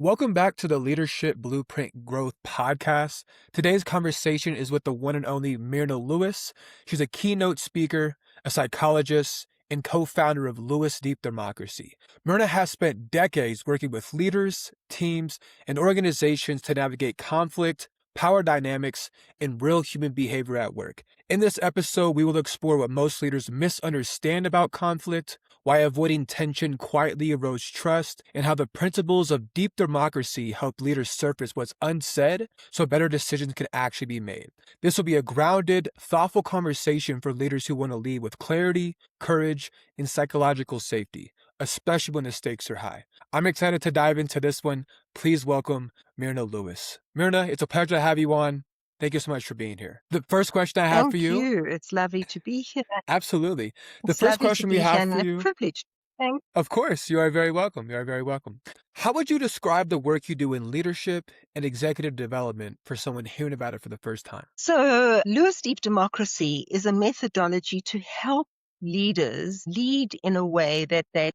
Welcome back to the Leadership Blueprint Growth Podcast. Today's conversation is with the one and only Myrna Lewis. She's a keynote speaker, a psychologist, and co-founder of Lewis Deep Democracy. Myrna has spent decades working with leaders, teams, and organizations to navigate conflict, power dynamics, and real human behavior at work. In this episode, we will explore what most leaders misunderstand about conflict, why avoiding tension quietly erodes trust, and how the principles of deep democracy help leaders surface what's unsaid so better decisions can actually be made. This will be a grounded, thoughtful conversation for leaders who want to lead with clarity, courage, and psychological safety, especially when the stakes are high. I'm excited to dive into this one. Please welcome Myrna Lewis. Myrna, it's a pleasure to have you on. Thank you so much for being here. The first question I have for Thank you. you. It's lovely to be here. Absolutely. The It's first lovely to question we be here have and for a you. privilege. Thank Of course, you are very welcome. You are very welcome. How would you describe the work you do in leadership and executive development for someone hearing about it for the first time? So, Lewis Deep Democracy is a methodology to help leaders lead in a way that they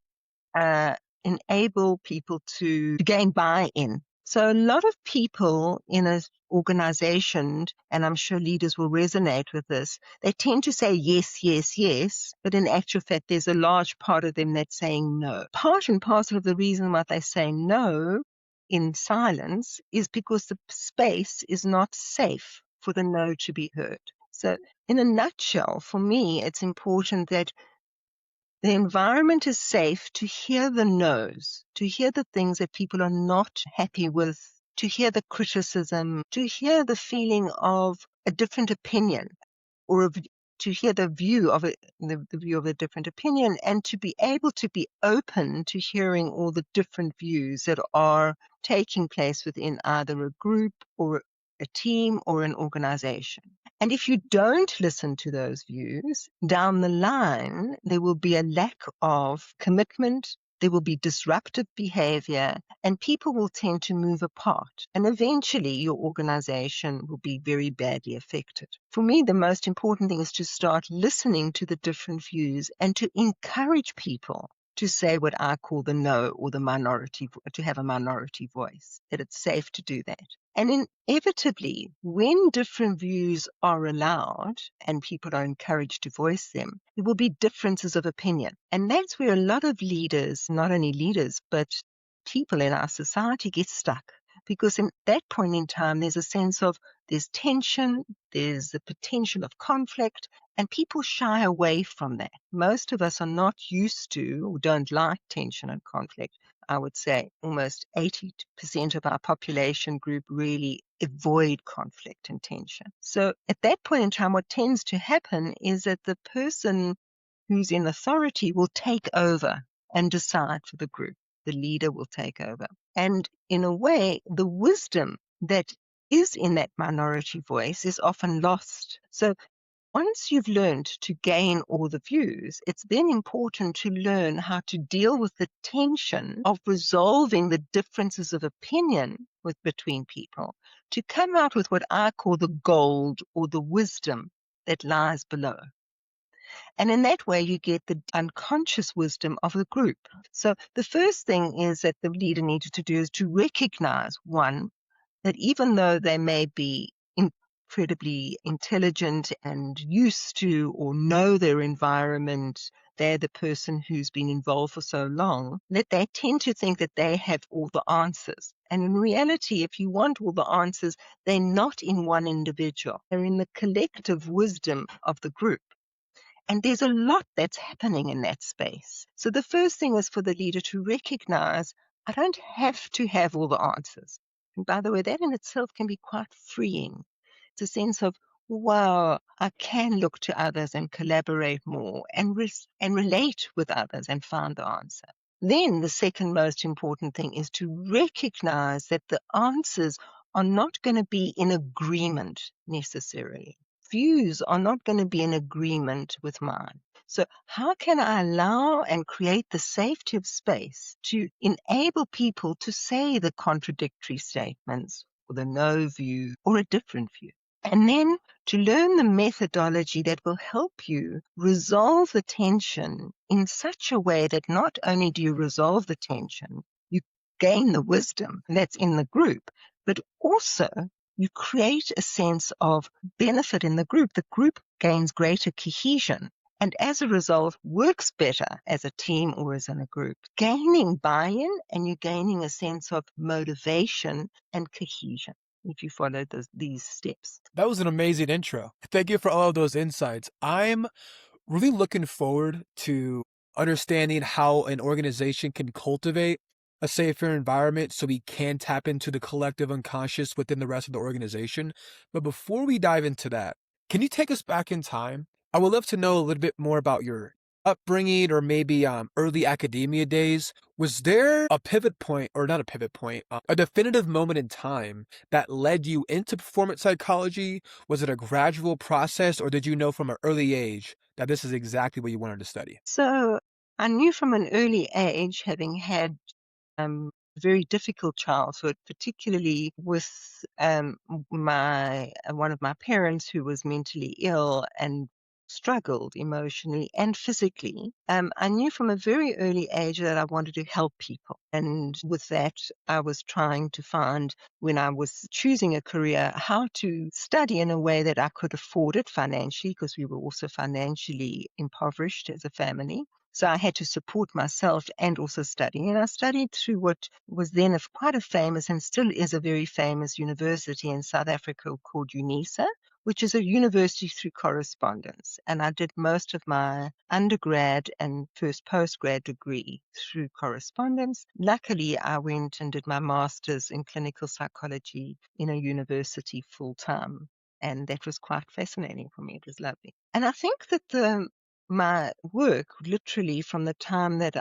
enable people to gain buy-in. So a lot of people in an organization, and I'm sure leaders will resonate with this, they tend to say yes, yes, yes, but in actual fact, there's a large part of them that's saying no. Part and parcel of the reason why they say no in silence is because the space is not safe for the no to be heard. So in a nutshell, for me, it's important that the environment is safe to hear the no's, to hear the things that people are not happy with, to hear the criticism, to hear the feeling of a different opinion, or to hear the view of the view of a different opinion, and to be able to be open to hearing all the different views that are taking place within either a group or a team or an organization. And if you don't listen to those views, down the line, there will be a lack of commitment, there will be disruptive behavior, and people will tend to move apart. And eventually, your organization will be very badly affected. For me, the most important thing is to start listening to the different views and to encourage people to say what I call the no, or the minority, to have a minority voice, that it's safe to do that. And inevitably, when different views are allowed and people are encouraged to voice them, there will be differences of opinion. And that's where a lot of leaders, not only leaders, but people in our society get stuck. Because in that point in time, there's a sense of there's tension, there's the potential of conflict, and people shy away from that. Most of us are not used to or don't like tension and conflict. I would say almost 80% of our population group really avoid conflict and tension. So at that point in time, what tends to happen is that the person who's in authority will take over and decide for the group. The leader will take over. And in a way, the wisdom that is in that minority voice is often lost. So once you've learned to gain all the views, it's then important to learn how to deal with the tension of resolving the differences of opinion between people to come out with what I call the gold or the wisdom that lies below. And in that way, you get the unconscious wisdom of the group. So the first thing is that the leader needed to do is to recognize, one, that even though they may be incredibly intelligent and used to or know their environment, they're the person who's been involved for so long, that they tend to think that they have all the answers. And in reality, if you want all the answers, they're not in one individual. They're in the collective wisdom of the group. And there's a lot that's happening in that space. So the first thing is for the leader to recognize, I don't have to have all the answers. And by the way, that in itself can be quite freeing. It's a sense of, wow, I can look to others and collaborate more and relate with others and find the answer. Then the second most important thing is to recognize that the answers are not going to be in agreement necessarily. Views are not going to be in agreement with mine. So how can I allow and create the safety of space to enable people to say the contradictory statements or the no view or a different view? And then to learn the methodology that will help you resolve the tension in such a way that not only do you resolve the tension, you gain the wisdom that's in the group, but also you create a sense of benefit in the group. The group gains greater cohesion and as a result works better as a team or as in a group, gaining buy-in, and you're gaining a sense of motivation and cohesion if you follow these steps. That was an amazing intro. Thank you for all of those insights. I'm really looking forward to understanding how an organization can cultivate a safer environment so we can tap into the collective unconscious within the rest of the organization. But before we dive into that, can you take us back in time? I would love to know a little bit more about your upbringing or maybe early academia days. Was there a pivot point, or not a pivot point, a definitive moment in time that led you into performance psychology? Was it a gradual process, or did you know from an early age that this is exactly what you wanted to study? So I knew from an early age, having had very difficult childhood, particularly with one of my parents who was mentally ill and struggled emotionally and physically. I knew from a very early age that I wanted to help people. And with that, I was trying to find, when I was choosing a career, how to study in a way that I could afford it financially, because we were also financially impoverished as a family. So I had to support myself and also study. And I studied through what was then quite a famous and still is a very famous university in South Africa called UNISA, which is a university through correspondence. And I did most of my undergrad and first postgrad degree through correspondence. Luckily, I went and did my master's in clinical psychology in a university full time. And that was quite fascinating for me. It was lovely. And I think that my work, literally from the time that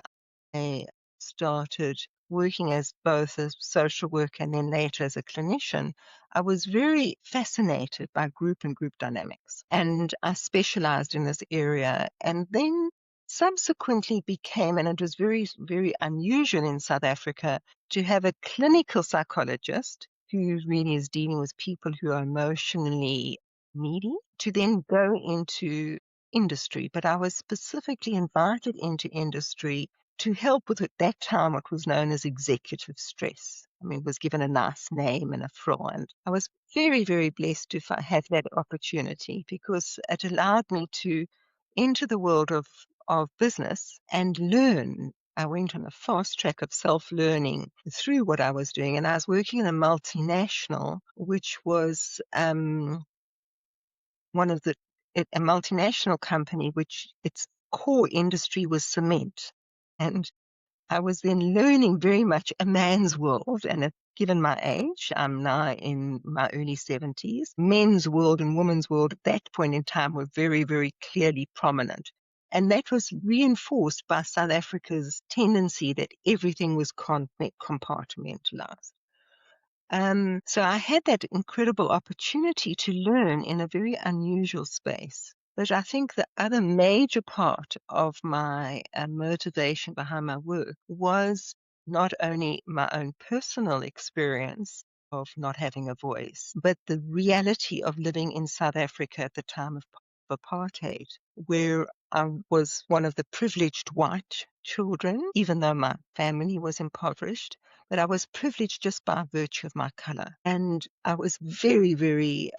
I started working as both a social worker and then later as a clinician, I was very fascinated by group and group dynamics. And I specialized in this area and then subsequently became, and it was very, very unusual in South Africa, to have a clinical psychologist who really is dealing with people who are emotionally needy, to then go into industry. But I was specifically invited into industry to help with, at that time, what was known as executive stress. I mean, it was given a nice name and a frill. And I was very, very blessed to have that opportunity because it allowed me to enter the world of business and learn. I went on a fast track of self-learning through what I was doing. And I was working in a multinational, which was a multinational company, which its core industry was cement. And I was then learning very much a man's world. And given my age, I'm now in my early 70s, men's world and women's world at that point in time were very, very clearly prominent. And that was reinforced by South Africa's tendency that everything was compartmentalized. So I had that incredible opportunity to learn in a very unusual space. But I think the other major part of my motivation behind my work was not only my own personal experience of not having a voice, but the reality of living in South Africa at the time of apartheid, where I was one of the privileged white children, even though my family was impoverished, but I was privileged just by virtue of my color. And I was very, very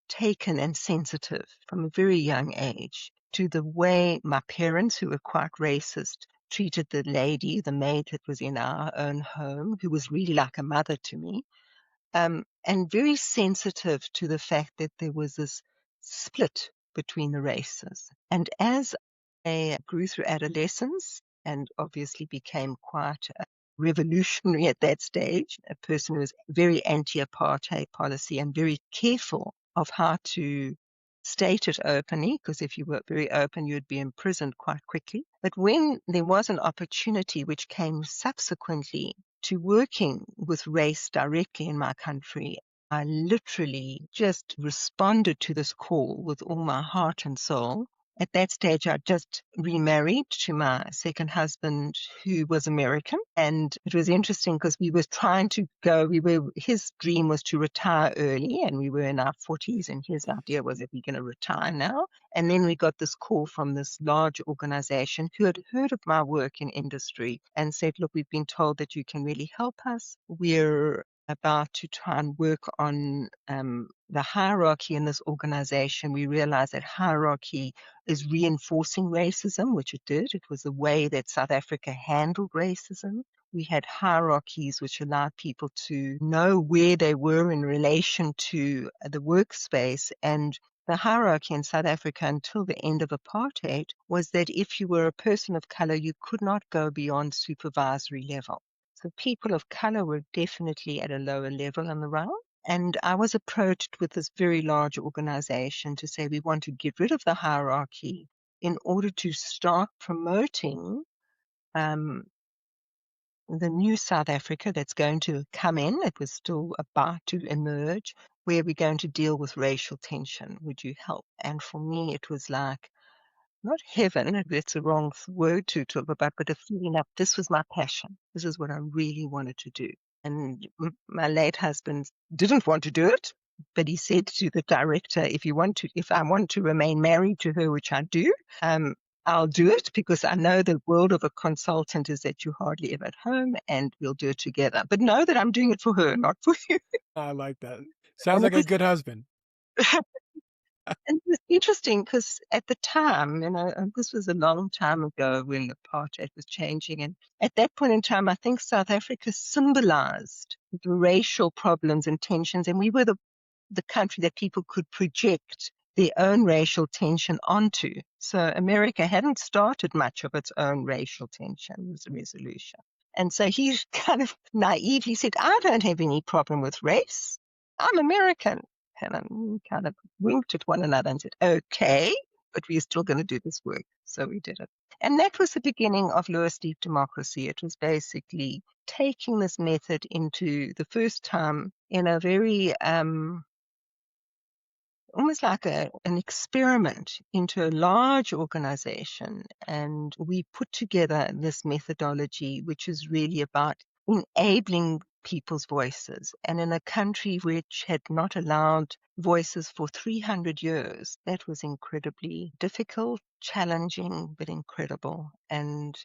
taken and sensitive from a very young age to the way my parents, who were quite racist, treated the maid that was in our own home, who was really like a mother to me, and very sensitive to the fact that there was this split between the races. And as I grew through adolescence and obviously became quite revolutionary at that stage, a person who was very anti-apartheid policy and very careful of how to state it openly, because if you were very open, you'd be imprisoned quite quickly. But when there was an opportunity which came subsequently to working with race directly in my country, I literally just responded to this call with all my heart and soul. At that stage, I just remarried to my second husband, who was American. And it was interesting because we were trying to go, his dream was to retire early, and we were in our 40s, and his idea was that we're going to retire now. And then we got this call from this large organization who had heard of my work in industry and said, look, we've been told that you can really help us. We're about to try and work on the hierarchy in this organization. We realized that hierarchy is reinforcing racism, which it did. It was the way that South Africa handled racism. We had hierarchies which allowed people to know where they were in relation to the workspace. And the hierarchy in South Africa until the end of apartheid was that if you were a person of color, you could not go beyond supervisory level. So people of color were definitely at a lower level on the rung. And I was approached with this very large organization to say, we want to get rid of the hierarchy in order to start promoting the new South Africa that's going to come in. It was still about to emerge, where we're going to deal with racial tension. Would you help? And for me, it was like, not heaven, that's the wrong word to talk about, but a feeling up. This was my passion. This is what I really wanted to do. And my late husband didn't want to do it, but he said to the director, if I want to remain married to her, which I do, I'll do it, because I know the world of a consultant is that you're hardly ever at home, and we'll do it together. But know that I'm doing it for her, not for you. I like that. Sounds And it like a was good husband. And it's interesting because at the time, this was a long time ago when apartheid was changing. And at that point in time, I think South Africa symbolized the racial problems and tensions. And we were the country that people could project their own racial tension onto. So America hadn't started much of its own racial tension resolution. And so he kind of naively said, I don't have any problem with race. I'm American. And we kind of winked at one another and said, okay, but we're still going to do this work. So we did it. And that was the beginning of Lewis Deep Democracy. It was basically taking this method into the first time in a very almost like an experiment into a large organization. And we put together this methodology, which is really about enabling people's voices. And in a country which had not allowed voices for 300 years, that was incredibly difficult, challenging, but incredible, and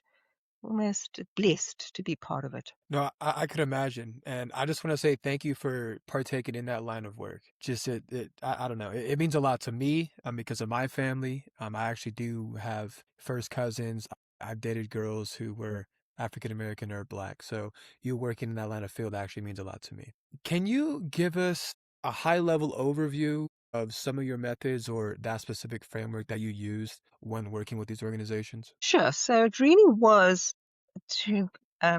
almost blessed to be part of it. No, I could imagine. And I just want to say thank you for partaking in that line of work. Just I don't know. It means a lot to me because of my family. I actually do have first cousins. I've dated girls who were African American or Black. So you working in that line of field actually means a lot to me. Can you give us a high level overview of some of your methods or that specific framework that you used when working with these organizations? Sure. So it really was to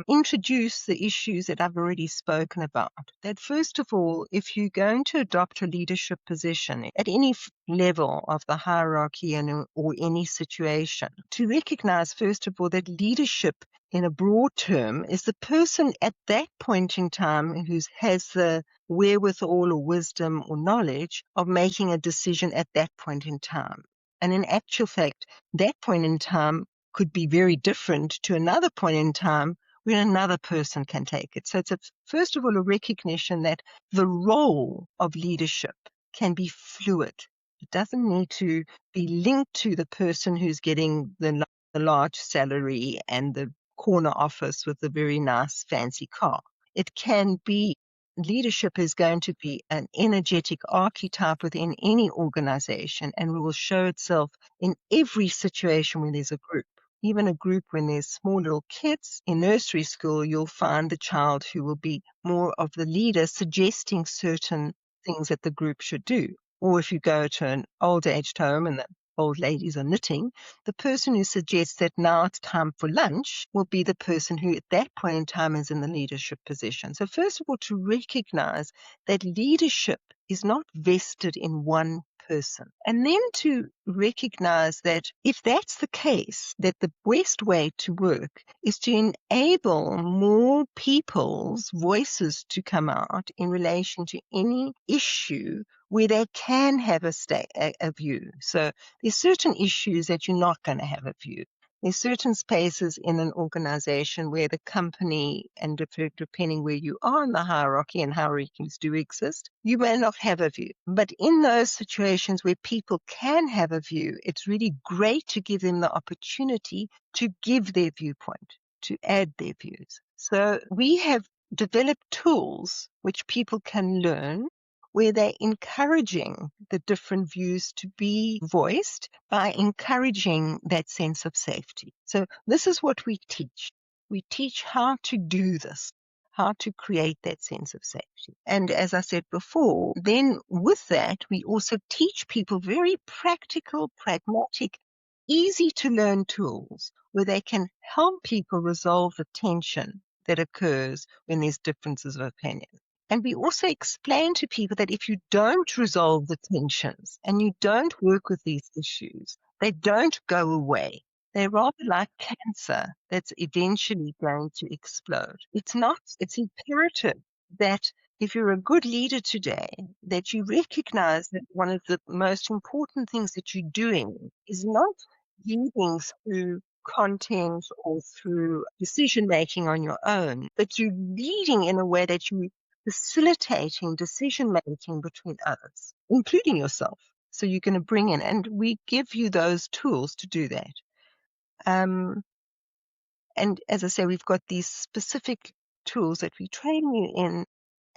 introduce the issues that I've already spoken about. That first of all, if you're going to adopt a leadership position at any level of the hierarchy or any situation, to recognize first of all that leadership in a broad term is the person at that point in time who has the wherewithal or wisdom or knowledge of making a decision at that point in time. And in actual fact, that point in time could be very different to another point in time when another person can take it. So it's first of all a recognition that the role of leadership can be fluid. It doesn't need to be linked to the person who's getting the large salary and the corner office with the very nice fancy car. It can be leadership is going to be an energetic archetype within any organization, and will show itself in every situation when there's a group. Even a group when there's small little kids in nursery school, you'll find the child who will be more of the leader suggesting certain things that the group should do. Or if you go to an old-aged home and the old ladies are knitting, the person who suggests that now it's time for lunch will be the person who at that point in time is in the leadership position. So first of all, to recognize that leadership is not vested in one person. And then to recognize that if that's the case, that the best way to work is to enable more people's voices to come out in relation to any issue where they can have a view. So there's certain issues that you're not going to have a view. There's certain spaces in an organization where the company, and depending where you are in the hierarchy, and hierarchies do exist, you may not have a view. But in those situations where people can have a view, it's really great to give them the opportunity to give their viewpoint, to add their views. So we have developed tools which people can learn, where they're encouraging the different views to be voiced by encouraging that sense of safety. So this is what we teach. We teach how to do this, how to create that sense of safety. And as I said before, then with that, we also teach people very practical, pragmatic, easy to learn tools where they can help people resolve the tension that occurs when there's differences of opinion. And we also explain to people that if you don't resolve the tensions and you don't work with these issues, they don't go away. They're rather like cancer that's eventually going to explode. It's imperative that if you're a good leader today, that you recognize that one of the most important things that you're doing is not leading through content or through decision making on your own, but you're leading in a way that you facilitating decision making between others, including yourself. So you're going to bring in, and we give you those tools to do that. And as I say, we've got these specific tools that we train you in,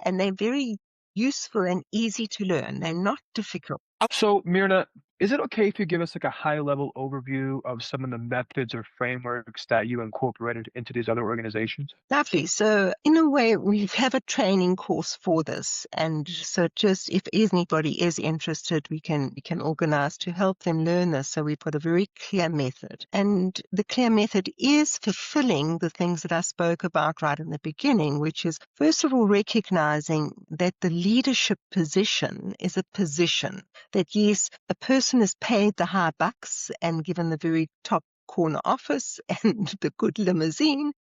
and they're very useful and easy to learn. They're not difficult. So, Myrna, is it okay if you give us like a high-level overview of some of the methods or frameworks that you incorporated into these other organizations? Lovely. So in a way, we have a training course for this. And so just if anybody is interested, we can organize to help them learn this. So we've got a very clear method. And the clear method is fulfilling the things that I spoke about right in the beginning, which is, first of all, recognizing that the leadership position is a position. That yes, a person is paid the high bucks and given the very top corner office and the good limousine.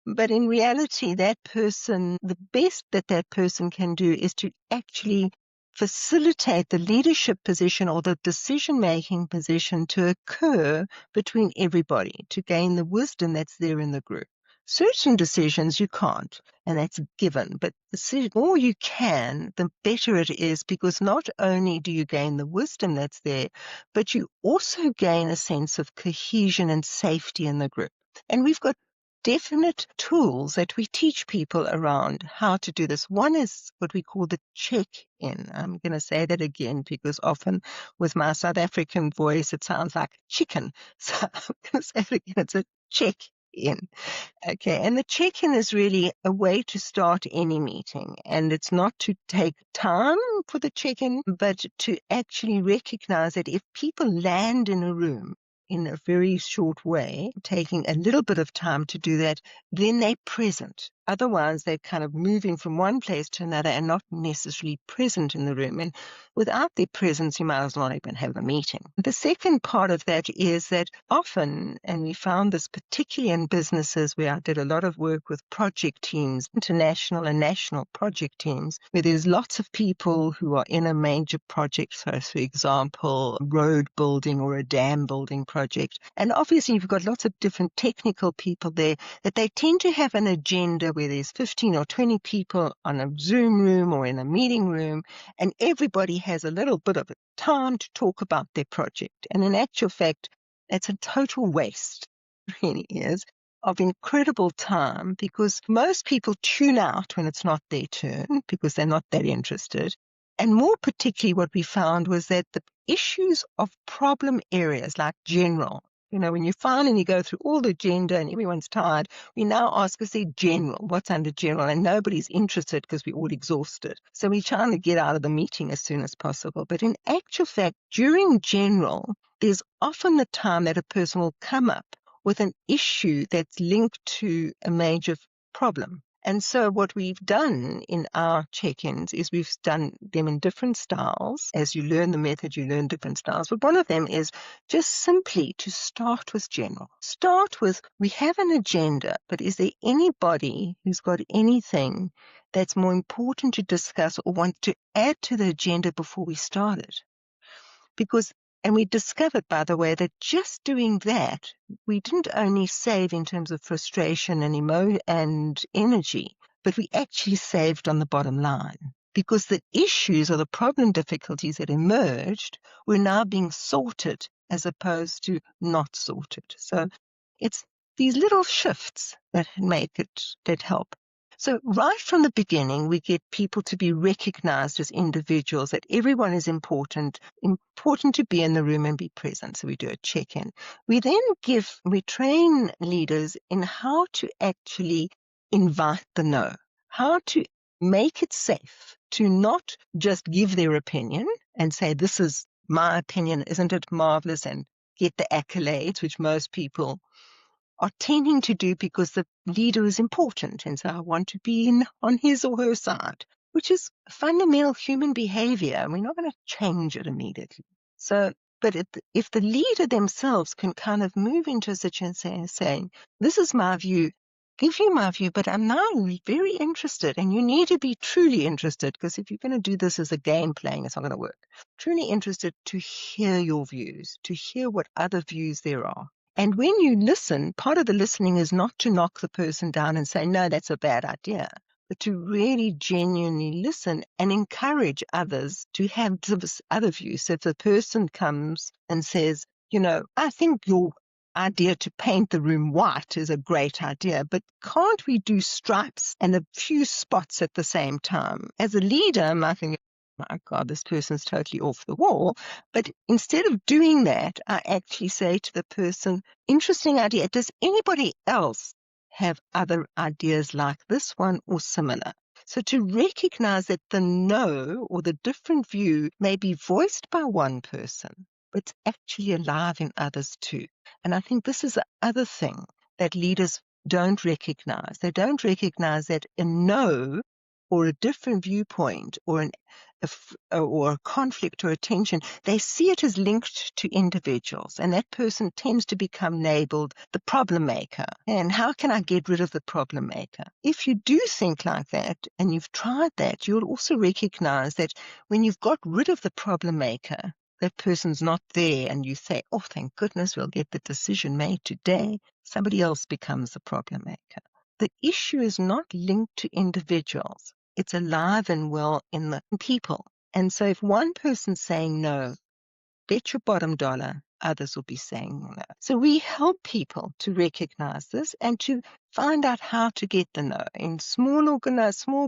But in reality, that person, the best that that person can do is to actually facilitate the leadership position or the decision-making position to occur between everybody, to gain the wisdom that's there in the group. Certain decisions you can't, and that's given, but the more you can, the better it is, because not only do you gain the wisdom that's there, but you also gain a sense of cohesion and safety in the group. And we've got definite tools that we teach people around how to do this. One is what we call the check-in. I'm going to say that again because often with my South African voice, it sounds like chicken. So I'm going to say it again. It's a check-in. Okay. And the check-in is really a way to start any meeting. And it's not to take time for the check-in, but to actually recognize that if people land in a room in a very short way, taking a little bit of time to do that, then they're present. Otherwise, they're kind of moving from one place to another and not necessarily present in the room. And without their presence, you might as well not even have a meeting. The second part of that is that often, and we found this particularly in businesses where I did a lot of work with project teams, international and national project teams, where there's lots of people who are in a major project. So, for example, road building or a dam building project. And obviously, you've got lots of different technical people there that they tend to have an agenda where there's 15 or 20 people on a Zoom room or in a meeting room, and everybody has a little bit of time to talk about their project. And in actual fact, that's a total waste, it really is, of incredible time, because most people tune out when it's not their turn because they're not that interested. And more particularly, what we found was that the issues of problem areas like general, when you find and you go through all the agenda and everyone's tired, we now ask, is there general? What's under general? And nobody's interested because we're all exhausted. So we're trying to get out of the meeting as soon as possible. But in actual fact, during general, there's often the time that a person will come up with an issue that's linked to a major problem. And so what we've done in our check-ins is we've done them in different styles. As you learn the method, you learn different styles. But one of them is just simply to start with general. Start with, we have an agenda, but is there anybody who's got anything that's more important to discuss or want to add to the agenda before we started. And we discovered, by the way, that just doing that, we didn't only save in terms of frustration and energy, but we actually saved on the bottom line, because the issues or the problem difficulties that emerged were now being sorted as opposed to not sorted. So it's these little shifts that help. So right from the beginning, we get people to be recognized as individuals, that everyone is important to be in the room and be present. So we do a check-in. We train leaders in how to actually invite the no, how to make it safe to not just give their opinion and say, this is my opinion, isn't it marvelous, and get the accolades, which most people are tending to do because the leader is important, and so I want to be on his or her side, which is fundamental human behavior, and we're not going to change it immediately. So, but if the leader themselves can kind of move into a situation saying, this is my view, give you my view, but I'm now very interested, and you need to be truly interested, because if you're going to do this as a game playing, it's not going to work. Truly interested to hear your views, to hear what other views there are. And when you listen, part of the listening is not to knock the person down and say, no, that's a bad idea, but to really genuinely listen and encourage others to have other views. So if the person comes and says, I think your idea to paint the room white is a great idea, but can't we do stripes and a few spots at the same time? As a leader, I might think, my God, this person's totally off the wall. But instead of doing that, I actually say to the person, interesting idea. Does anybody else have other ideas like this one or similar? So to recognize that the no or the different view may be voiced by one person, but it's actually alive in others too. And I think this is the other thing that leaders don't recognize. They don't recognize that a no or a different viewpoint or a conflict or a tension, they see it as linked to individuals, and that person tends to become labeled the problem maker. And how can I get rid of the problem maker? If you do think like that and you've tried that, you'll also recognize that when you've got rid of the problem maker, that person's not there, and you say, oh, thank goodness, we'll get the decision made today. Somebody else becomes the problem maker. The issue is not linked to individuals. It's alive and well in the people. And so if one person's saying no, bet your bottom dollar, others will be saying no. So we help people to recognize this and to find out how to get the no in small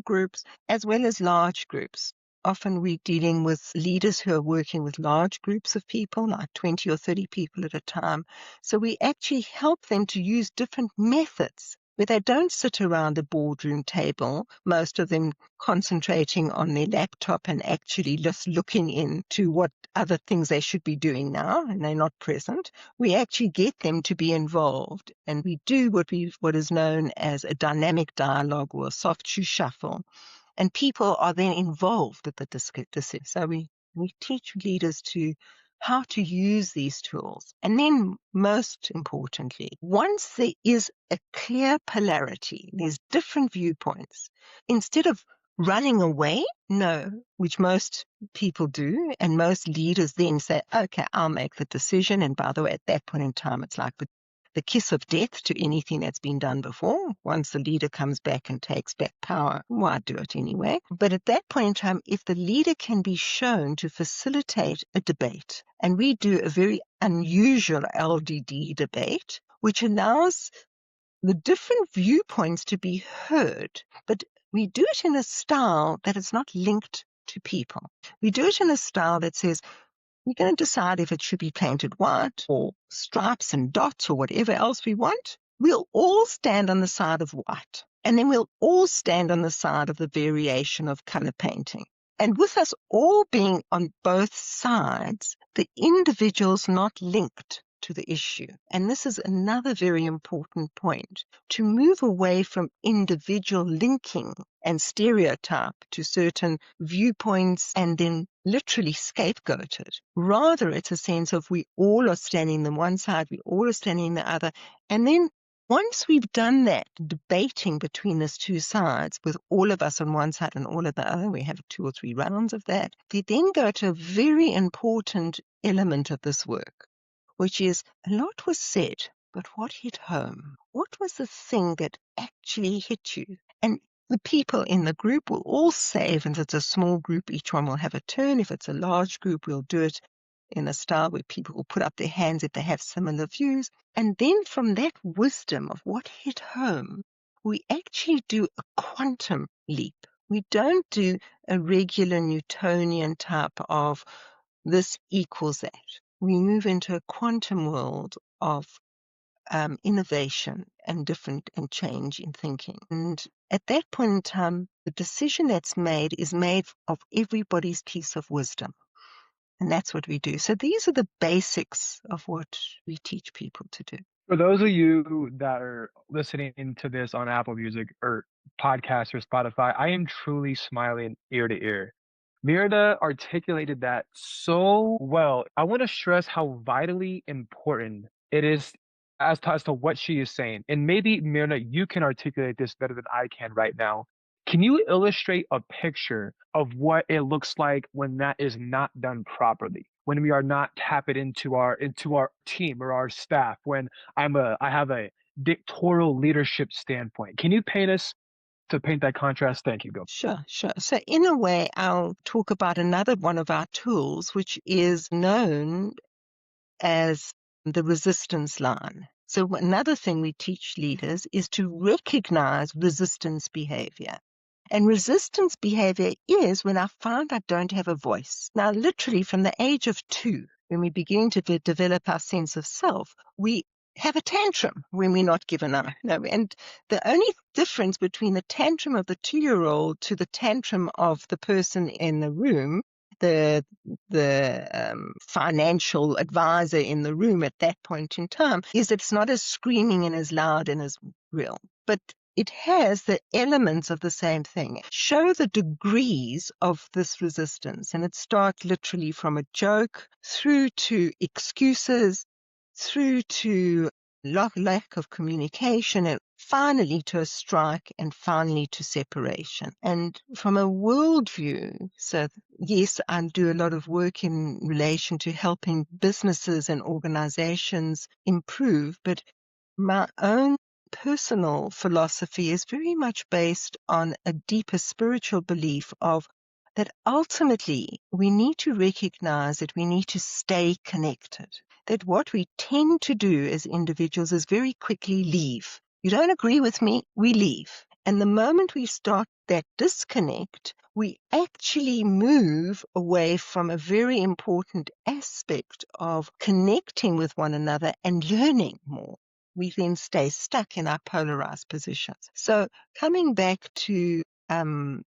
groups as well as large groups. Often we're dealing with leaders who are working with large groups of people, like 20 or 30 people at a time. So we actually help them to use different methods where they don't sit around a boardroom table, most of them concentrating on their laptop and actually just looking into what other things they should be doing now, and they're not present. We actually get them to be involved, and we do what is known as a dynamic dialogue or a soft shoe shuffle. And people are then involved at the decision. So we teach leaders how to use these tools. And then most importantly, once there is a clear polarity, there's different viewpoints, instead of running away, no, which most people do, and most leaders then say, okay, I'll make the decision. And by the way, at that point in time, it's like the kiss of death to anything that's been done before. Once the leader comes back and takes back power, why do it anyway? But at that point in time, if the leader can be shown to facilitate a debate, and we do a very unusual LDD debate, which allows the different viewpoints to be heard, but we do it in a style that is not linked to people. We do it in a style that says, we're going to decide if it should be painted white or stripes and dots or whatever else we want. We'll all stand on the side of white, and then we'll all stand on the side of the variation of color painting. And with us all being on both sides, the individual's not linked to the issue. And this is another very important point, to move away from individual linking and stereotype to certain viewpoints and then literally scapegoated. Rather, it's a sense of we all are standing on one side, we all are standing on the other, and then Once we've done that, debating between these two sides, with all of us on one side and all of the other, we have 2 or 3 rounds of that. We then go to a very important element of this work, which is a lot was said, but what hit home? What was the thing that actually hit you? And the people in the group will all say, if it's a small group, each one will have a turn. If it's a large group, we'll do it in a style where people will put up their hands if they have similar views. And then from that wisdom of what hit home, we actually do a quantum leap. We don't do a regular Newtonian type of this equals that. We move into a quantum world of innovation and different and change in thinking. And at that point in time, the decision that's made is made of everybody's piece of wisdom. And that's what we do. So these are the basics of what we teach people to do. For those of you that are listening to this on Apple Music or podcast or Spotify, I am truly smiling ear to ear. Myrna articulated that so well. I want to stress how vitally important it is as to what she is saying. And maybe, Myrna, you can articulate this better than I can right now. Can you illustrate a picture of what it looks like when that is not done properly? When we are not tapping into our team or our staff, when I have a dictatorial leadership standpoint. Can you paint that contrast? Thank you. Go. Sure, sure. So in a way, I'll talk about another one of our tools, which is known as the resistance line. So another thing we teach leaders is to recognize resistance behavior. And resistance behavior is when I find I don't have a voice. Now, literally from the age of 2, when we begin to develop our sense of self, we have a tantrum when we're not given our, no, and the only difference between the tantrum of the 2-year-old to the tantrum of the person in the room, the financial advisor in the room at that point in time, is it's not as screaming and as loud and as real. But it has the elements of the same thing. Show the degrees of this resistance. And it starts literally from a joke through to excuses, through to lack of communication, and finally to a strike, and finally to separation. And from a worldview, so yes, I do a lot of work in relation to helping businesses and organizations improve, but my own personal philosophy is very much based on a deeper spiritual belief of that ultimately we need to recognize that we need to stay connected. That what we tend to do as individuals is very quickly leave. You don't agree with me, we leave. And the moment we start that disconnect, we actually move away from a very important aspect of connecting with one another and learning more. We then stay stuck in our polarized positions. So coming back to the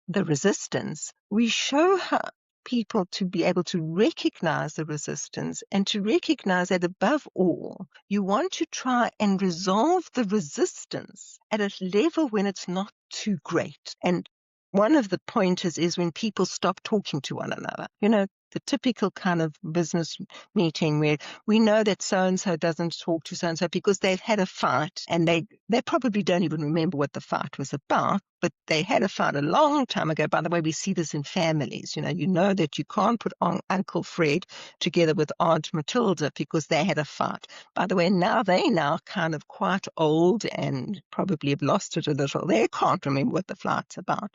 resistance, we show how people to be able to recognize the resistance and to recognize that above all, you want to try and resolve the resistance at a level when it's not too great. And one of the pointers is when people stop talking to one another. You know, the typical kind of business meeting where we know that so-and-so doesn't talk to so-and-so because they've had a fight, and they probably don't even remember what the fight was about, but they had a fight a long time ago. By the way, we see this in families. You know that you can't put on Uncle Fred together with Aunt Matilda because they had a fight. By the way, they're now kind of quite old and probably have lost it a little. They can't remember what the fight's about.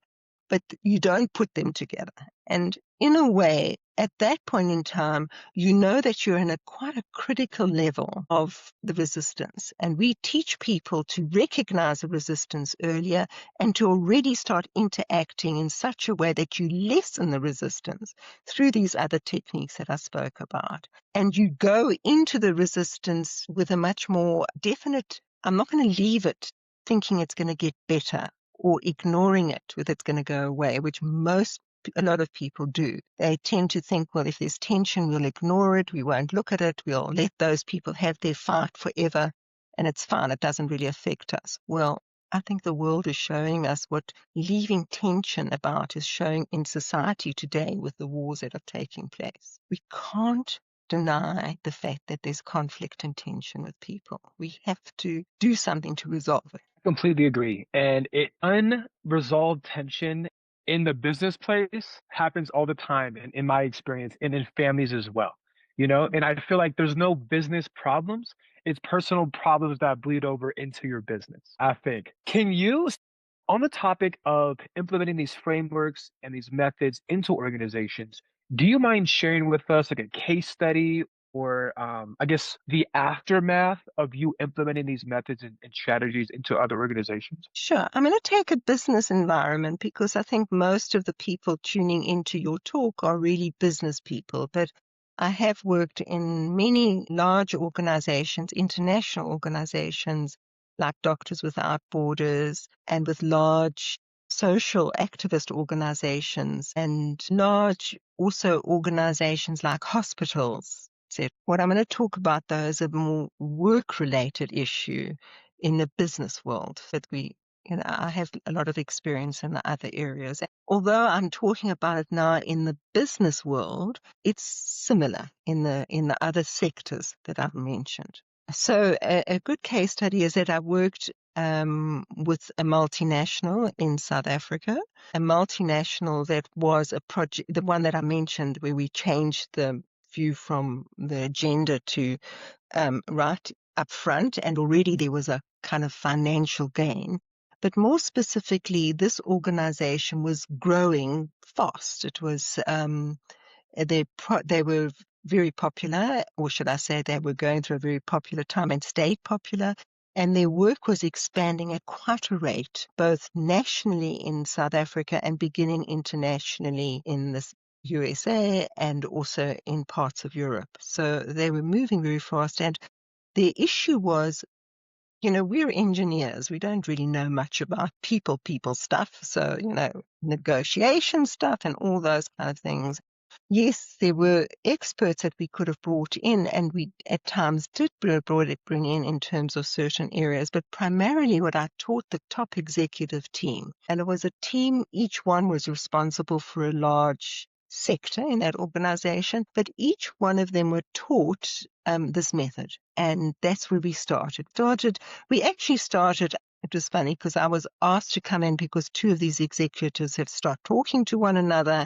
But you don't put them together. And in a way, at that point in time, you know that you're in quite a critical level of the resistance. And we teach people to recognize the resistance earlier and to already start interacting in such a way that you lessen the resistance through these other techniques that I spoke about. And you go into the resistance with a much more definite, I'm not going to leave it thinking it's going to get better, or ignoring it with it's going to go away, which a lot of people do. They tend to think, well, if there's tension, we'll ignore it, we won't look at it, we'll let those people have their fight forever, and it's fine, it doesn't really affect us. Well, I think the world is showing us what leaving tension about is showing in society today with the wars that are taking place. We can't deny the fact that there's conflict and tension with people. We have to do something to resolve it. Completely agree. And unresolved tension in the business place happens all the time in my experience and in families as well. And I feel like there's no business problems. It's personal problems that bleed over into your business, I think. On the topic of implementing these frameworks and these methods into organizations, do you mind sharing with us like a case study or I guess the aftermath of you implementing these methods and strategies into other organizations? Sure. I'm going to take a business environment because I think most of the people tuning into your talk are really business people. But I have worked in many large organizations, international organizations like Doctors Without Borders, and with large social activist organizations and large also organizations like hospitals. So what I'm going to talk about, though, is a more work-related issue in the business world that I have a lot of experience in the other areas. Although I'm talking about it now in the business world, it's similar in the other sectors that I've mentioned. So a good case study is that I worked with a multinational in South Africa, a multinational that was a project, the one that I mentioned, where we changed the view from the gender to right up front, and already there was a kind of financial gain. But more specifically, this organization was growing fast. It was they were very popular, or should I say, they were going through a very popular time and stayed popular. And their work was expanding at quite a rate, both nationally in South Africa and beginning internationally in the USA and also in parts of Europe. So they were moving very fast. And the issue was, we're engineers. We don't really know much about people stuff. So, negotiation stuff and all those kind of things. Yes, there were experts that we could have brought in, and we at times did bring in terms of certain areas, but primarily what I taught the top executive team, and it was a team, each one was responsible for a large sector in that organization, but each one of them were taught this method, and that's where we started. We actually started, it was funny because I was asked to come in because two of these executives have started talking to one another,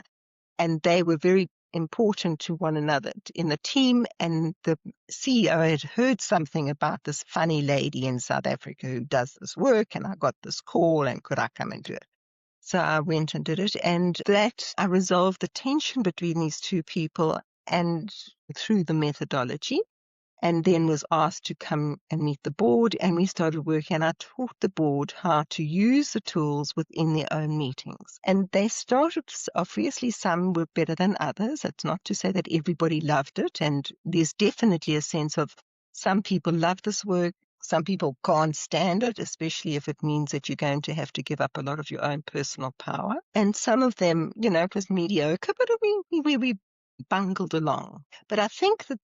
and they were very important to one another in the team. And the CEO had heard something about this funny lady in South Africa who does this work, and I got this call, and could I come and do it? So I went and did it, and that I resolved the tension between these two people and through the methodology, and then was asked to come and meet the board, and we started working, and I taught the board how to use the tools within their own meetings. And they started, obviously some were better than others. It's not to say that everybody loved it, and there's definitely a sense of some people love this work, some people can't stand it, especially if it means that you're going to have to give up a lot of your own personal power. And some of them, it was mediocre, but we bungled along. But I think that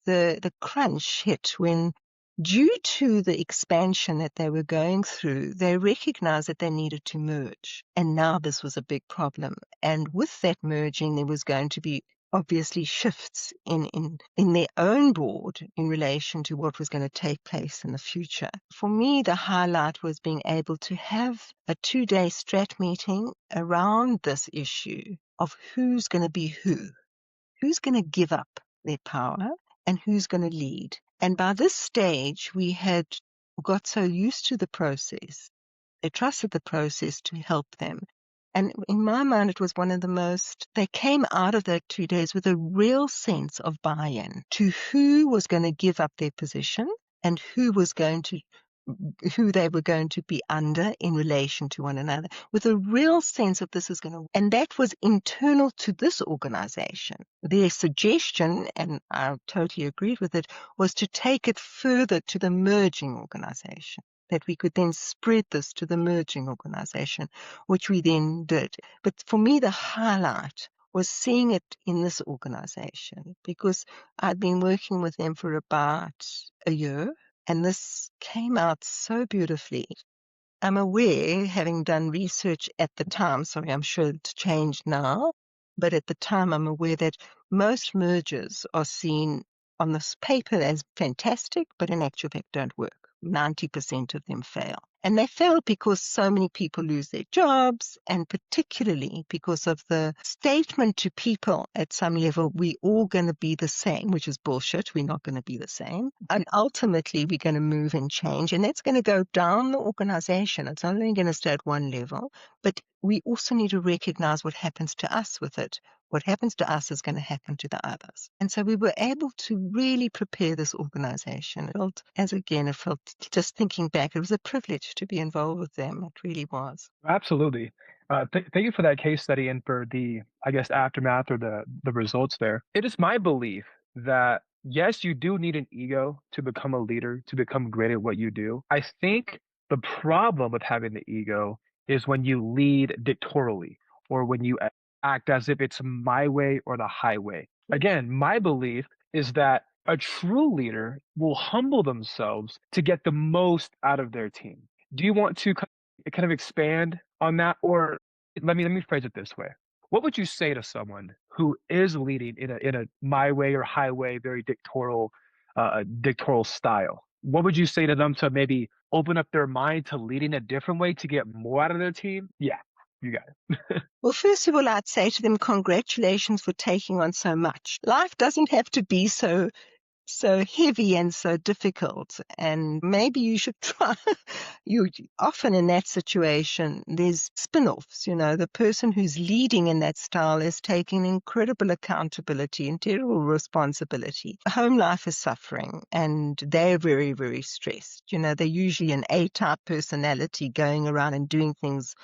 the crunch hit when, due to the expansion that they were going through, they recognized that they needed to merge. And now this was a big problem. And with that merging, there was going to be obviously shifts in their own board in relation to what was going to take place in the future. For me, the highlight was being able to have a 2-day strat meeting around this issue of who's going to be who's going to give up their power, and who's going to lead. And by this stage, we had got so used to the process, they trusted the process to help them. And in my mind, it was one of the most, they came out of that 2 days with a real sense of buy-in to who was going to give up their position and who they were going to be under in relation to one another, with a real sense of this is going to, and that was internal to this organization. Their suggestion, and I totally agreed with it, was to take it further to the merging organization, that we could then spread this to the merging organization, which we then did. But for me, the highlight was seeing it in this organization, because I'd been working with them for about a year, and this came out so beautifully. I'm aware, having done research at the time, sorry, I'm sure it's changed now, But at the time, I'm aware that most mergers are seen on this paper as fantastic, but in actual fact don't work. 90% of them fail. And they fail because so many people lose their jobs, and particularly because of the statement to people at some level, we're all going to be the same, which is bullshit. We're not going to be the same. And ultimately, we're going to move and change. And that's going to go down the organization. It's not only going to stay at one level, but we also need to recognize what happens to us with it. What happens to us is going to happen to the others. And so we were able to really prepare this organization. It felt, just thinking back, it was a privilege to be involved with them. It really was. Absolutely. Thank you for that case study and for the, I guess, aftermath or the results there. It is my belief that yes, you do need an ego to become a leader, to become great at what you do. I think the problem with having the ego is when you lead dictatorially or when you act as if it's my way or the highway. Again, my belief is that a true leader will humble themselves to get the most out of their team. Do you want to kind of expand on that? Or let me phrase it this way. What would you say to someone who is leading in a my way or highway, very dictatorial style? What would you say to them to maybe open up their mind to leading a different way to get more out of their team? Yeah, you got it. Well, first of all, I'd say to them, congratulations for taking on so much. Life doesn't have to be so heavy and so difficult, and maybe you should try. You often in that situation, there's spin-offs. The person who's leading in that style is taking incredible accountability and terrible responsibility. Home life is suffering, and they're very, very stressed. They're usually an A-type personality going around and doing things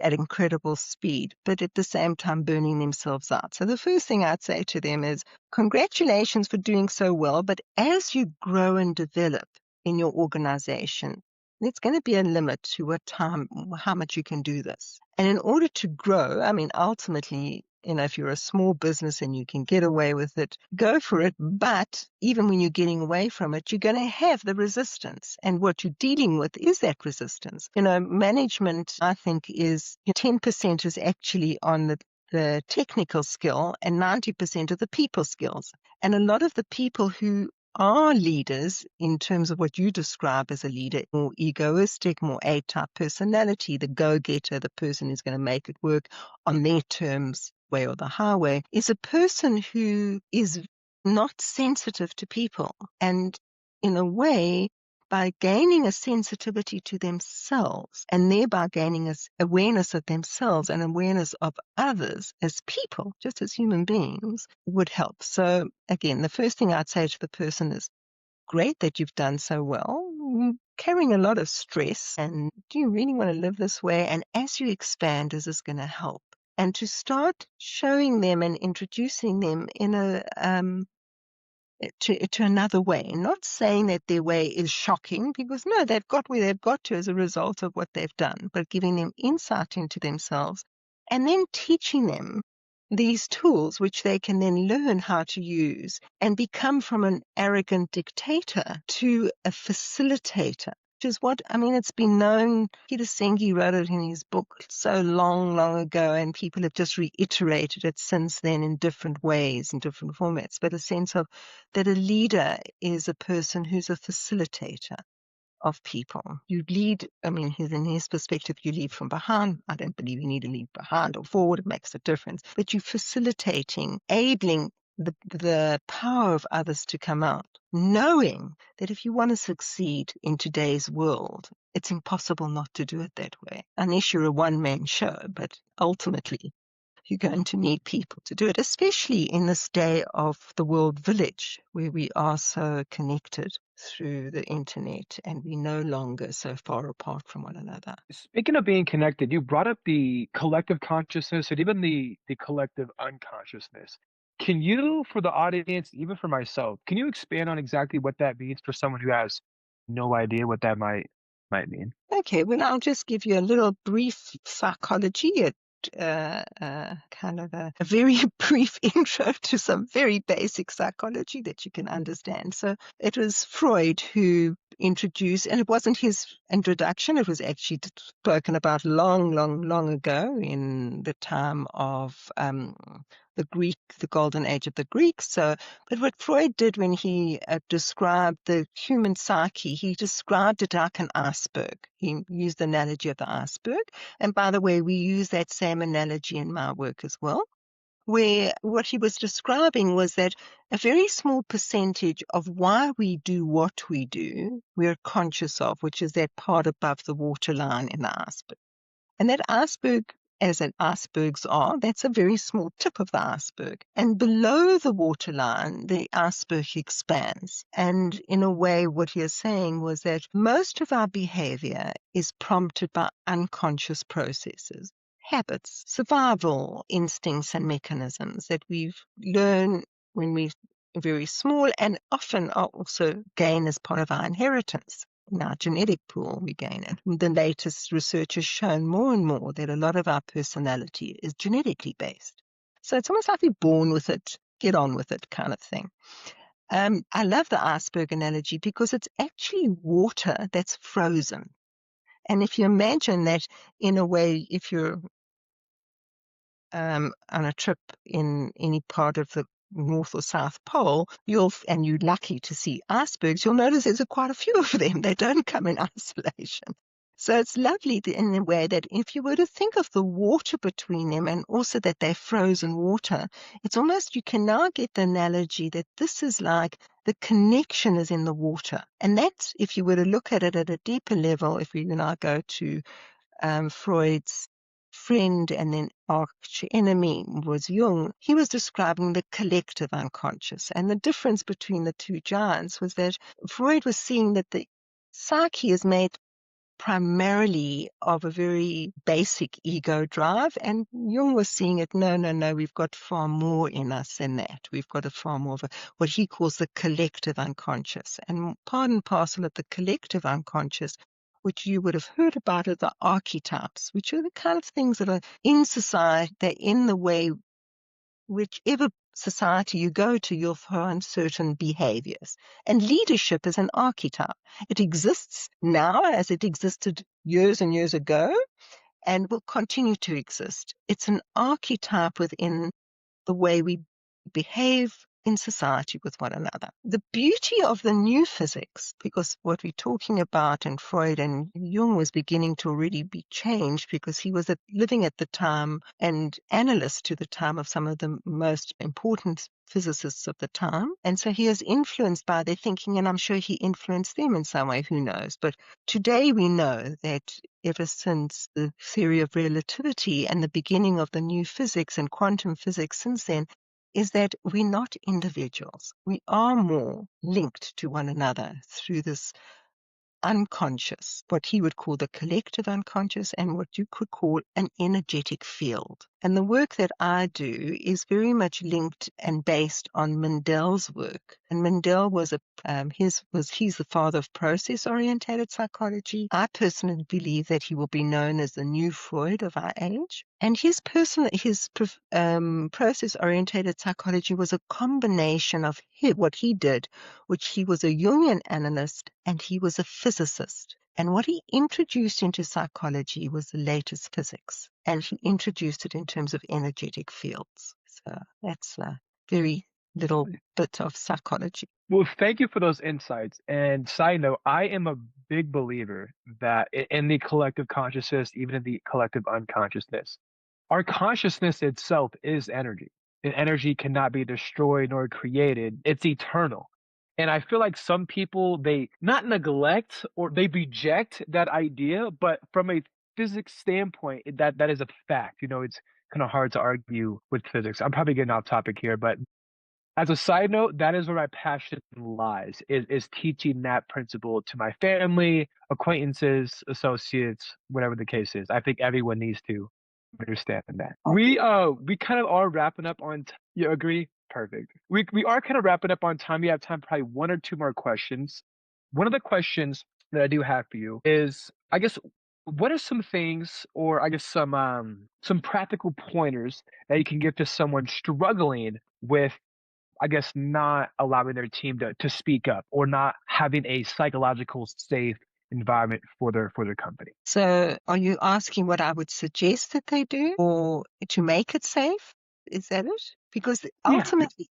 at incredible speed, but at the same time burning themselves out. So the first thing I'd say to them is, congratulations for doing so well, but as you grow and develop in your organization, there's going to be a limit to how much you can do this. And in order to grow, ultimately, if you're a small business and you can get away with it, go for it. But even when you're getting away from it, you're going to have the resistance. And what you're dealing with is that resistance. Management, I think, is 10% is actually on the technical skill and 90% of the people skills. And a lot of the people who are leaders, in terms of what you describe as a leader, more egoistic, more A-type personality, the go-getter, the person who's going to make it work on their terms, way or the highway, is a person who is not sensitive to people. And in a way, by gaining a sensitivity to themselves and thereby gaining an awareness of themselves and awareness of others as people, just as human beings, would help. So again, the first thing I'd say to the person is, great that you've done so well. Carrying a lot of stress, and do you really want to live this way? And as you expand, is this going to help? And to start showing them and introducing them in to another way. Not saying that their way is shocking, because no, they've got where they've got to as a result of what they've done, but giving them insight into themselves and then teaching them these tools which they can then learn how to use and become from an arrogant dictator to a facilitator. Which is it's been known. Peter Senge wrote it in his book so long, long ago, and people have just reiterated it since then in different ways, in different formats. But a sense of that a leader is a person who's a facilitator of people. You lead, in his perspective, you lead from behind. I don't believe you need to lead behind or forward. It makes a difference. But you're facilitating, enabling the power of others to come out, knowing that if you want to succeed in today's world, it's impossible not to do it that way, unless you're a one-man show. But ultimately, you're going to need people to do it, especially in this day of the world village, where we are so connected through the internet and we're no longer so far apart from one another. Speaking of being connected, you brought up the collective consciousness and even the collective unconsciousness. Can you, for the audience, even for myself, can you expand on exactly what that means for someone who has no idea what that might mean? Okay, well, I'll just give you a little brief psychology, kind of a very brief intro to some very basic psychology that you can understand. So it was Freud who introduced, and it wasn't his introduction, it was actually spoken about long, long, long ago in the time of the golden age of the Greeks. So, but what Freud did when he described the human psyche, he described it like an iceberg. He used the analogy of the iceberg. And by the way, we use that same analogy in my work as well, where what he was describing was that a very small percentage of why we do what we do, we're conscious of, which is that part above the waterline in the iceberg. And that iceberg, as an icebergs are, that's a very small tip of the iceberg. And below the waterline, the iceberg expands. And in a way, what he is saying was that most of our behavior is prompted by unconscious processes, habits, survival instincts and mechanisms that we've learned when we're very small and often are also gained as part of our inheritance. In our genetic pool, we gain it. The latest research has shown more and more that a lot of our personality is genetically based. So it's almost like we're born with it, get on with it kind of thing. I love the iceberg analogy because it's actually water that's frozen. And if you imagine that in a way, if you're on a trip in any part of the North or South Pole, and you're lucky to see icebergs, you'll notice there's quite a few of them. They don't come in isolation. So it's lovely in a way that if you were to think of the water between them and also that they're frozen water, it's almost, you can now get the analogy that this is like the connection is in the water. And that's, if you were to look at it at a deeper level, if we now go to Freud's friend and then arch enemy was Jung, he was describing the collective unconscious. And the difference between the two giants was that Freud was seeing that the psyche is made primarily of a very basic ego drive, and Jung was seeing it, no, we've got far more in us than that. We've got a far more of what he calls the collective unconscious. And part and parcel of the collective unconscious, which you would have heard about, are the archetypes, which are the kind of things that are in society, they're in the way, whichever society you go to, you'll find certain behaviors. And leadership is an archetype. It exists now as it existed years and years ago and will continue to exist. It's an archetype within the way we behave in society with one another. The beauty of the new physics, because what we're talking about in Freud and Jung was beginning to already be changed because he was living at the time and analyst to the time of some of the most important physicists of the time. And so he is influenced by their thinking, and I'm sure he influenced them in some way, who knows. But today we know that ever since the theory of relativity and the beginning of the new physics and quantum physics since then, is that we're not individuals. We are more linked to one another through this unconscious, what he would call the collective unconscious, and what you could call an energetic field. And the work that I do is very much linked and based on Mendel's work. And Mendel was he's the father of process-orientated psychology. I personally believe that he will be known as the new Freud of our age. And his process-orientated psychology was a combination of what he did, which he was a Jungian analyst and he was a physicist. And what he introduced into psychology was the latest physics, and he introduced it in terms of energetic fields. So that's a very little bit of psychology. Well, thank you for those insights. And side note, I am a big believer that in the collective consciousness, even in the collective unconsciousness, our consciousness itself is energy. And energy cannot be destroyed nor created. It's eternal. And I feel like some people, they not neglect or they reject that idea, but from a physics standpoint, that is a fact. You know, it's kind of hard to argue with physics. I'm probably getting off topic here, but as a side note, that is where my passion lies, is teaching that principle to my family, acquaintances, associates, whatever the case is. I think everyone needs to understand that. We kind of are wrapping up on you agree? Perfect. We are kind of wrapping up on time. We have time for probably one or two more questions. One of the questions that I do have for you is, I guess, what are some things, or I guess some practical pointers that you can give to someone struggling with, I guess, not allowing their team to speak up or not having a psychological safe environment for their company? So are you asking what I would suggest that they do or to make it safe? Is that it? Because Yeah. ultimately,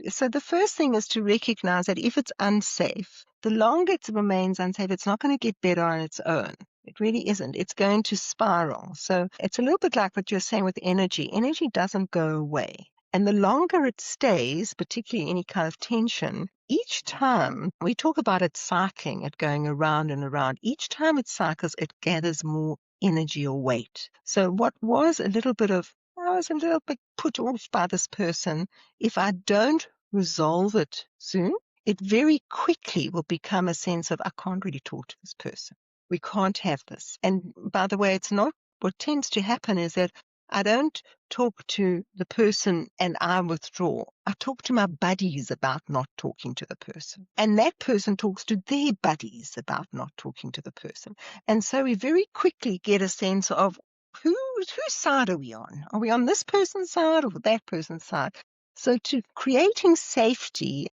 so the first thing is to recognize that if it's unsafe, the longer it remains unsafe, it's not going to get better on its own. It really isn't. It's going to spiral. So it's a little bit like what you're saying with energy. Energy doesn't go away. And the longer it stays, particularly any kind of tension, each time we talk about it cycling, it going around and around, each time it cycles, it gathers more energy or weight. So what was a little bit of, I was a little bit put off by this person, if I don't resolve it soon, it very quickly will become a sense of, I can't really talk to this person. We can't have this. And by the way, it's not, what tends to happen is that I don't talk to the person and I withdraw. I talk to my buddies about not talking to the person. And that person talks to their buddies about not talking to the person. And so we very quickly get a sense of whose side are we on? Are we on this person's side or that person's side? So to creating safety,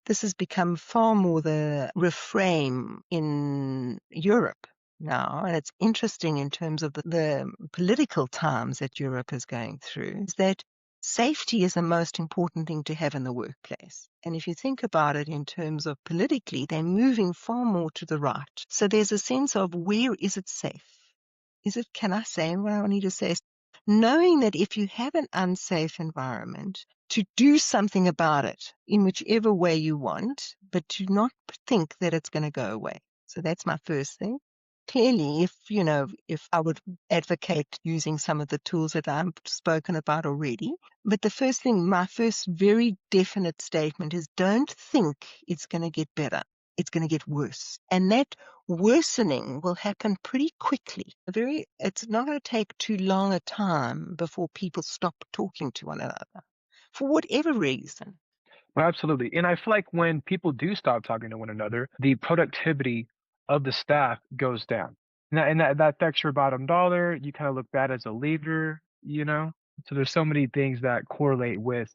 this has become far more the refrain in Europe now, and it's interesting in terms of the political times that Europe is going through, is that safety is the most important thing to have in the workplace. And if you think about it in terms of politically, they're moving far more to the right. So there's a sense of where is it safe? Can I say what I need to say? Knowing that if you have an unsafe environment, to do something about it in whichever way you want, but to not think that it's going to go away. So that's my first thing. Clearly, if I would advocate using some of the tools that I've spoken about already, but the first thing, my first very definite statement is don't think it's going to get better. It's going to get worse. And that worsening will happen pretty quickly. It's not going to take too long a time before people stop talking to one another for whatever reason. Well, absolutely. And I feel like when people do stop talking to one another, the productivity of the staff goes down. And that affects your bottom dollar. You kind of look bad as a leader, you know? So there's so many things that correlate with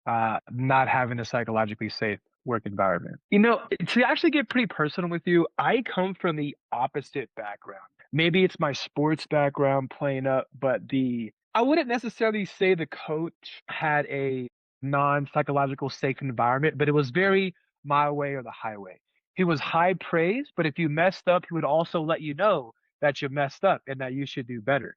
not having a psychologically safe work environment. To actually get pretty personal with you, I come from the opposite background. Maybe it's my sports background playing up, but I wouldn't necessarily say the coach had a non-psychological safe environment, but it was very my way or the highway. He was high praise, but if you messed up, he would also let you know that you messed up and that you should do better.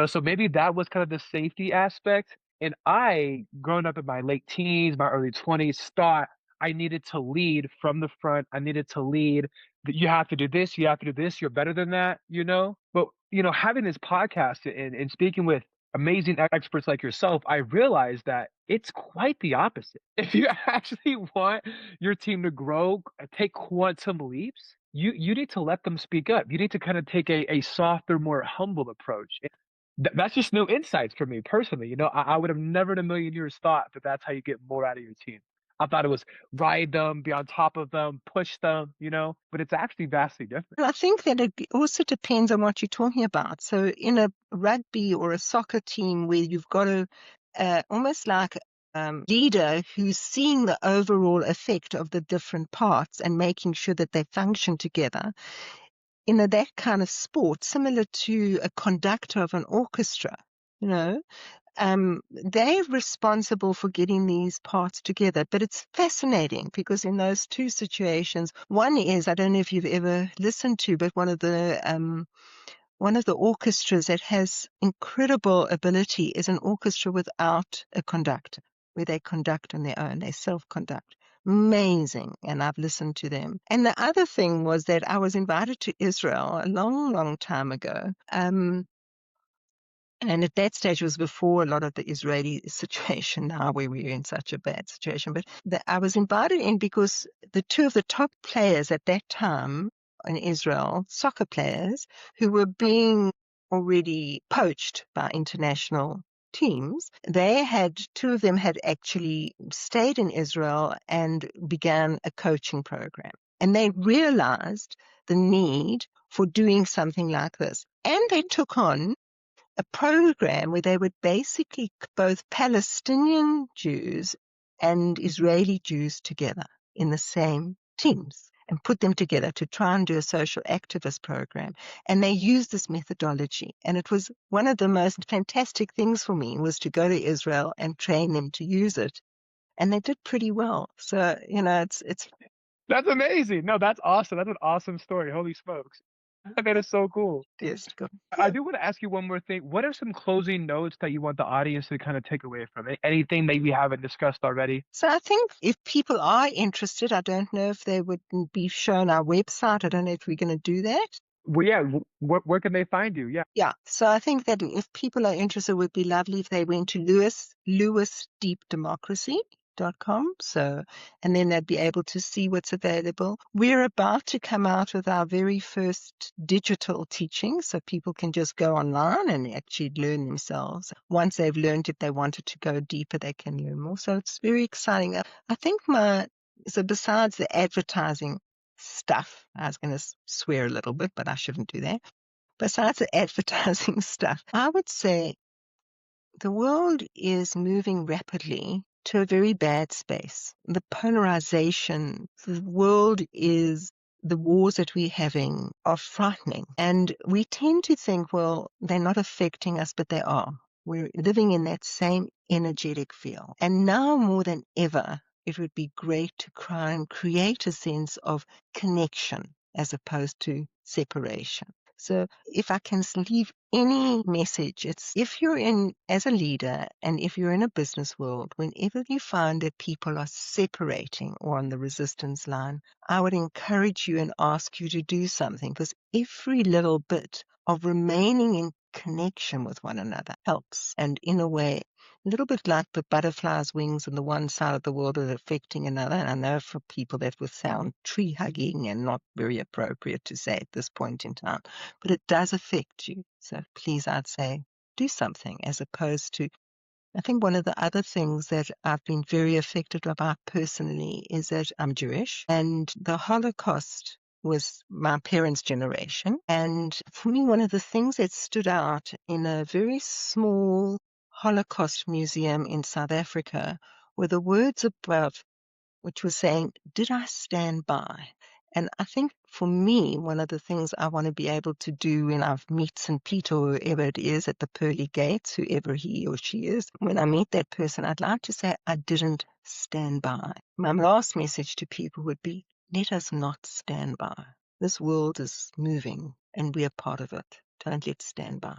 So maybe that was kind of the safety aspect. And I, growing up in my late teens, my early 20s, thought I needed to lead from the front. I needed to lead. That you have to do this, you have to do this, you're better than that. But, having this podcast and speaking with amazing experts like yourself, I realized that it's quite the opposite. If you actually want your team to grow, take quantum leaps, you need to let them speak up. You need to kind of take a softer, more humble approach. That's just new insights for me personally. I would have never in a million years thought that that's how you get more out of your team. I thought it was ride them, be on top of them, push them, but it's actually vastly different. And I think that it also depends on what you're talking about. So in a rugby or a soccer team where you've got almost like leader who's seeing the overall effect of the different parts and making sure that they function together, in that kind of sport, similar to a conductor of an orchestra, they're responsible for getting these parts together. But it's fascinating because in those two situations, one is, I don't know if you've ever listened to, but one of the orchestras that has incredible ability is an orchestra without a conductor, where they conduct on their own, they self-conduct. Amazing. And I've listened to them. And the other thing was that I was invited to Israel a long, long time ago. And at that stage was before a lot of the Israeli situation now where we're in such a bad situation. But I was invited in because the two of the top players at that time in Israel, soccer players, who were being already poached by international teams, two of them had actually stayed in Israel and began a coaching program. And they realized the need for doing something like this. And they took on a program where they would basically both Palestinian Jews and Israeli Jews together in the same teams and put them together to try and do a social activist program. And they used this methodology. And it was one of the most fantastic things for me was to go to Israel and train them to use it. And they did pretty well. So, it's That's amazing. No, that's awesome. That's an awesome story. Holy smokes. That is so cool. just good. I do want to ask you one more thing. What are some closing notes that you want the audience to kind of take away from it? Anything that we haven't discussed already? So I think if people are interested, I don't know if they would be shown our website. I don't know if we're going to do that. Well, yeah. Where can they find you? Yeah. Yeah. So I think that if people are interested, it would be lovely if they went to lewisdeepdemocracy.com. So, and then they'd be able to see what's available. We're about to come out with our very first digital teaching, so people can just go online and actually learn themselves. Once they've learned, if they wanted to go deeper, they can learn more. So it's very exciting. I think so besides the advertising stuff, I was going to swear a little bit, but I shouldn't do that. Besides the advertising stuff, I would say the world is moving rapidly to a very bad space. The polarization, the world is, the wars that we're having are frightening. And we tend to think, well, they're not affecting us, but they are. We're living in that same energetic field. And now more than ever, it would be great to try and create a sense of connection as opposed to separation. So if I can leave any message, it's if you're as a leader and if you're in a business world, whenever you find that people are separating or on the resistance line, I would encourage you and ask you to do something, because every little bit of remaining in connection with one another helps. And in a way, a little bit like the butterfly's wings on the one side of the world are affecting another. And I know for people that would sound tree hugging and not very appropriate to say at this point in time, but it does affect you. So please, I'd say, do something as opposed to, I think one of the other things that I've been very affected about personally is that I'm Jewish, and the Holocaust was my parents' generation. And for me, one of the things that stood out in a very small Holocaust museum in South Africa were the words above, which was saying, "Did I stand by?" And I think for me, one of the things I want to be able to do when I meet St. Peter or whoever it is at the pearly gates, whoever he or she is, when I meet that person, I'd like to say, I didn't stand by. My last message to people would be, let us not stand by. This world is moving and we are part of it. Don't let's stand by.